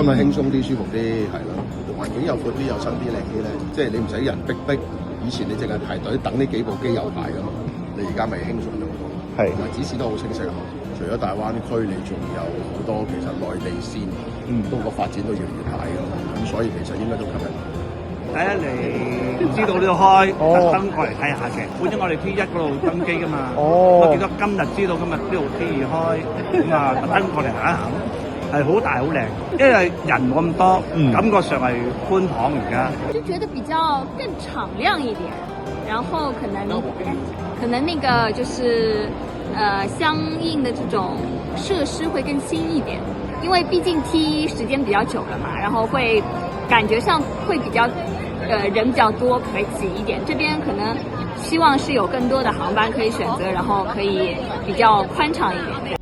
今日輕鬆啲、舒服啲，係咯，環境又闊啲、又新啲、靚啲咧，即係你唔使人逼。以前你淨係排隊等呢幾部機有排噶嘛，你而家咪輕鬆咗好多。係，同埋指示都好清晰啊。除咗大灣區，你仲有好多其實內地線，都個發展都越嚟越大噶嘛。咁所以其實應該都吸引。第一嚟知道呢度開，特登過嚟睇下嘅。本身我哋 T1嗰度登機噶嘛，我見到今日知道今日呢度 T2開，咁啊特登過嚟行一行，係好大好靚，因為人冇咁多，感覺上係寬敞而家。就覺得比較更敞亮一點，然後可能那個就是相應的這種設施會更新一點，因為畢竟 T 時間比較久了嘛，然後會感覺上會比較人比較多，可以擠一點。這邊可能希望是有更多的航班可以選擇，然後可以比較寬敞一點。